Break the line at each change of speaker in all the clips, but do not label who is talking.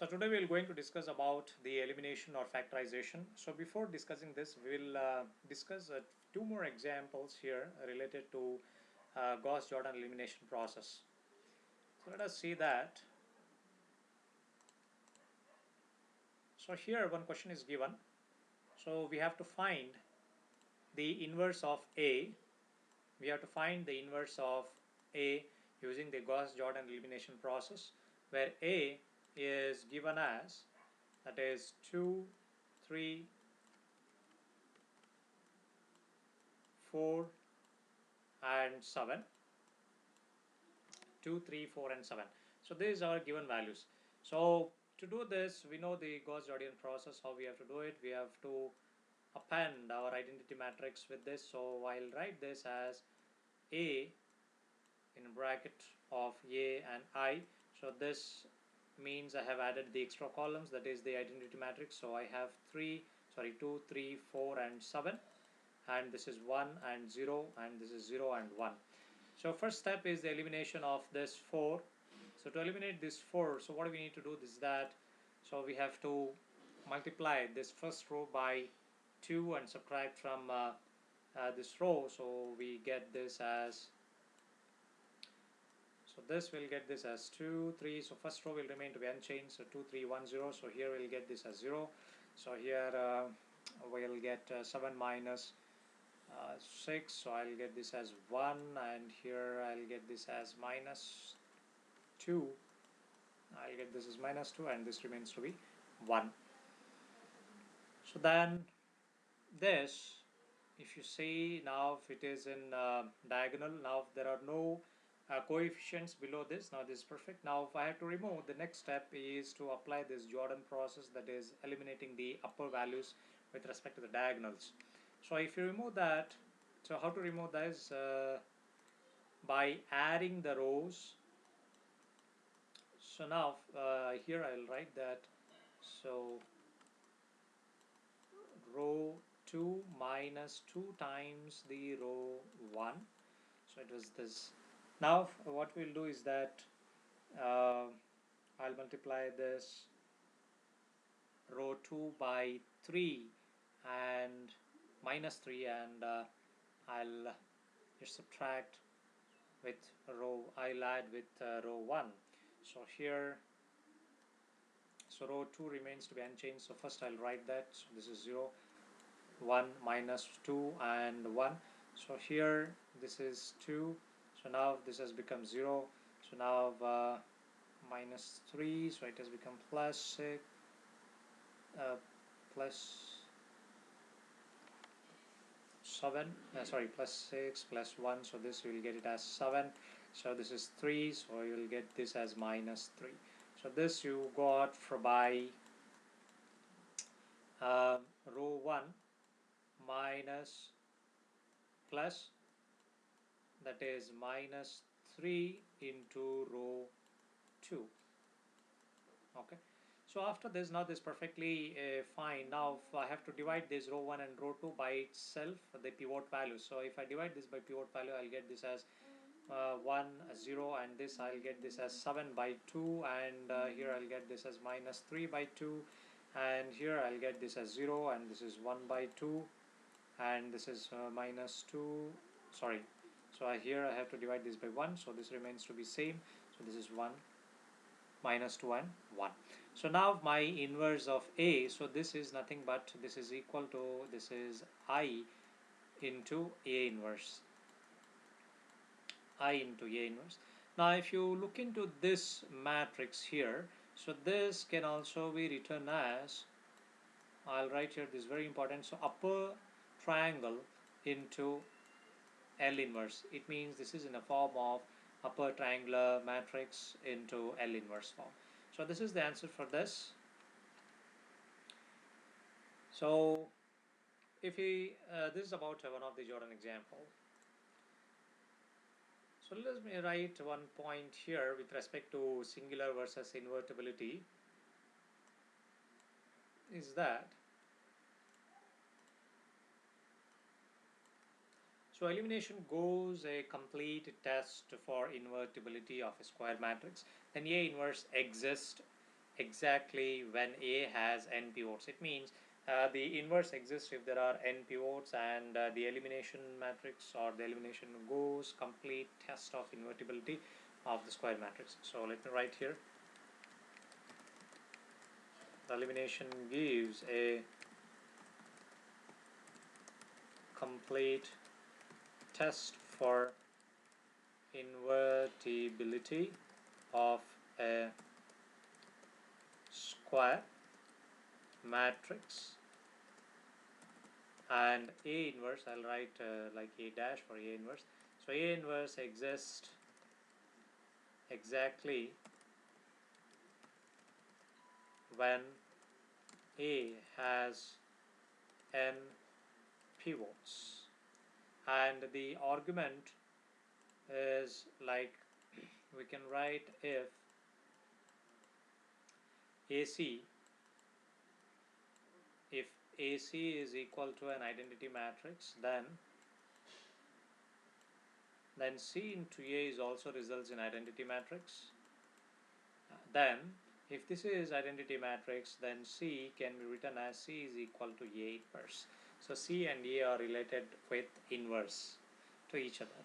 So today we are going to discuss about the elimination or factorization. So before discussing this, we will discuss two more examples here related to Gauss-Jordan elimination process. So let us see that. So here one question is given. So we have to find the inverse of A. We have to find the inverse of A using the Gauss-Jordan elimination process, where A is given as, that is 2, 3, 4 and 7. 2, 3, 4 and 7. So these are given values. So to do this, we know the Gauss-Jordan process, how we have to do it. We have to append our identity matrix with this. So I'll write this as A in bracket of A and I. So this means I have added the extra columns, that is the identity matrix. So I have 2, 3, 4 and 7, and this is 1 and 0, and this is 0 and 1. So first step is the elimination of this 4. So to eliminate this 4, so what we need to do is that, so we have to multiply this first row by 2 and subtract from this row. So we get this as, so this will get this as 2, 3. So first row will remain to be unchanged. So 2, 3, 1, 0. So here we'll get this as 0. So here we'll get 7 minus 6. So I'll get this as 1, and here I'll get this as minus 2. I'll get this as minus 2, and this remains to be 1. So then this, if you see now, if it is in diagonal, now there are no coefficients below this. Now this is perfect. Now if I have to remove, the next step is to apply this Jordan process, that is eliminating the upper values with respect to the diagonals. So if you remove that, so how to remove this? By adding the rows. So now here I'll write that, so row 2 minus 2 times the row 1. So it was this. Now what we'll do is that I'll multiply this row 2 by 3 and minus 3, and I'll just subtract with row, I'll add with row 1. So here, so row 2 remains to be unchanged. So first I'll write that. So this is 0, 1 minus 2 and 1. So here this is 2. So now this has become 0. So now minus 3. So it has become plus 6, plus 7, plus 6 plus 1. So this you will get it as 7. So this is 3. So you will get this as minus 3. So this you got by row 1 minus plus, that is minus 3 into row 2. Okay. So after this, now this perfectly fine. Now if I have to divide this row 1 and row 2 by itself, the pivot value. So if I divide this by pivot value, I'll get this as 1, 0, and this I'll get this as 7 by 2, and here I'll get this as minus 3 by 2, and here I'll get this as 0, and this is 1 by 2, and this is minus 2. Sorry. So here I have to divide this by 1. So this remains to be same. So this is 1, minus 2 and 1. So now my inverse of A, so this is nothing but this is equal to, this is I into A inverse. I into A inverse. Now if you look into this matrix here, so this can also be written as, I'll write here, this is very important, so upper triangle into L inverse. It means this is in a form of upper triangular matrix into L inverse form. So this is the answer for this. So if we this is about one of the Jordan example. So let me write one point here with respect to singular versus invertibility, is that, so elimination goes a complete test for invertibility of a square matrix, then A inverse exists exactly when A has n pivots. It means the inverse exists if there are n pivots, and the elimination matrix or the elimination goes complete test of invertibility of the square matrix. So let me write here. The elimination gives a complete test for invertibility of a square matrix, and A inverse, I'll write like A dash for A inverse. So A inverse exists exactly when A has n pivots, and the argument is like, we can write if AC, if AC is equal to an identity matrix, then C into A is also results in identity matrix. Then if this is identity matrix, then C can be written as C is equal to A inverse. So C and A are related with inverse to each other.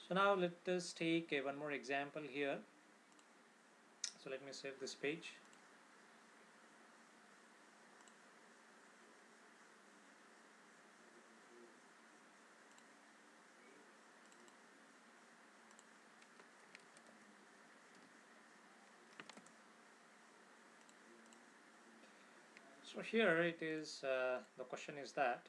So now let us take one more example here. So let me save this page. So here it is, the question is that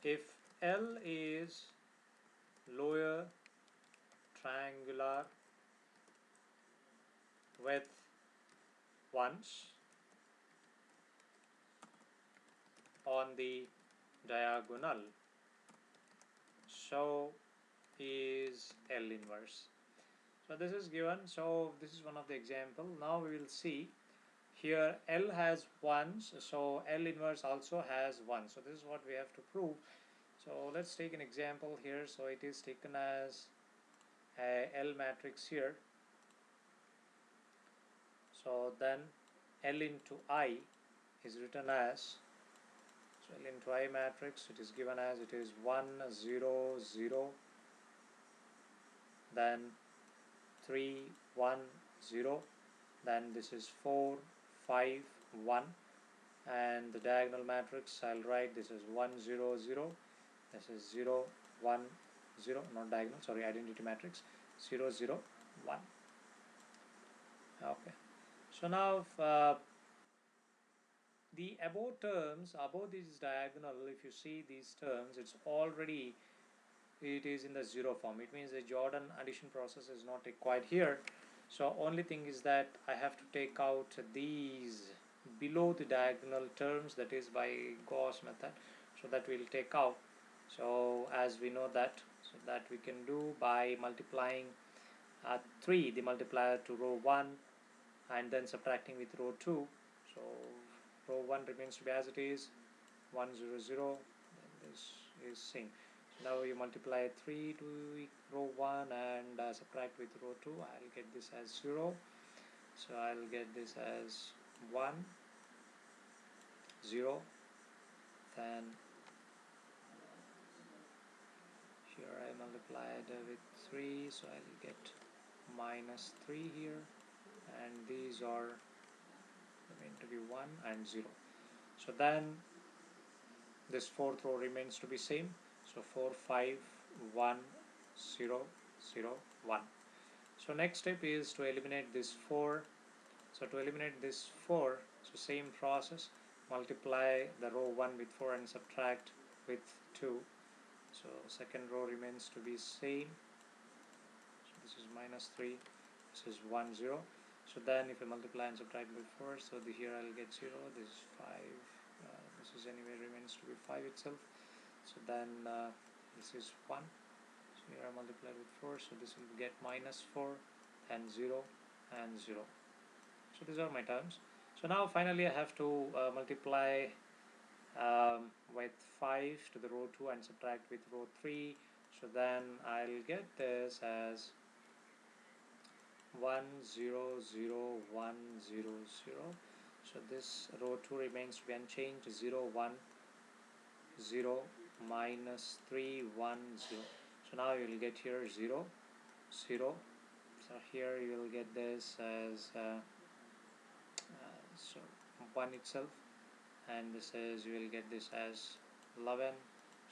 if L is lower triangular with ones on the diagonal, so is L inverse. So this is given. So this is one of the example. Now we will see here L has ones, so L inverse also has one. So this is what we have to prove. So let's take an example here. So it is taken as a L matrix here. So then L into I is written as, so L into I matrix, it is given as, it is 1 0 0, then 3 1 0, then this is 4 5 1, and the diagonal matrix I'll write, this is 1 0 0, this is 0 1 0, not diagonal, sorry, identity matrix, 0 0 1. Okay, so now the above terms, above this diagonal, if you see these terms, it's already, it is in the zero form. It means the Jordan addition process is not required here. So only thing is that I have to take out these below the diagonal terms, that is by Gauss method. So that we'll take out. So as we know that, so that we can do by multiplying 3, the multiplier to row 1, and then subtracting with row 2. So row 1 remains to be as it is, 1 0 0, and this is same. So now you multiply 3 to row 1 and subtract with row 2, I'll get this as 0. So I'll get this as 1 0, then here I multiplied with 3, so I'll get minus 3 here, and these are going to be 1 and 0. So then this fourth row remains to be same. So 4 5 1 0 0 1. So next step is to eliminate this 4. So to eliminate this 4, so same process, multiply the row 1 with 4 and subtract with 2. So second row remains to be same. So this is minus 3, this is 1 0. So then if I multiply and subtract with 4, so here I'll get 0, this is 5, this is anyway remains to be 5 itself. So then this is 1, so here I multiply with 4, so this will get minus 4 and 0 and 0. So these are my terms. So now finally I have to multiply with 5 to the row 2 and subtract with row 3. So then I'll get this as 1 0 0 1 0 0. So this row 2 remains to be unchanged. 0 1 0 minus 3 1 0. So now you will get here 0 0. So here you will get this as so 1 itself, and this is, you will get this as 11,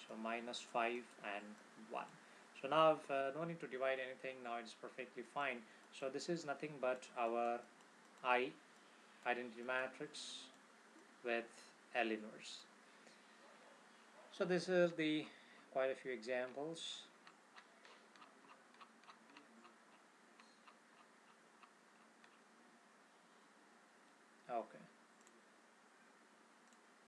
so minus 5 and 1. So now no need to divide anything, now it's perfectly fine. So this is nothing but our identity matrix with L inverse. So this is the quite a few examples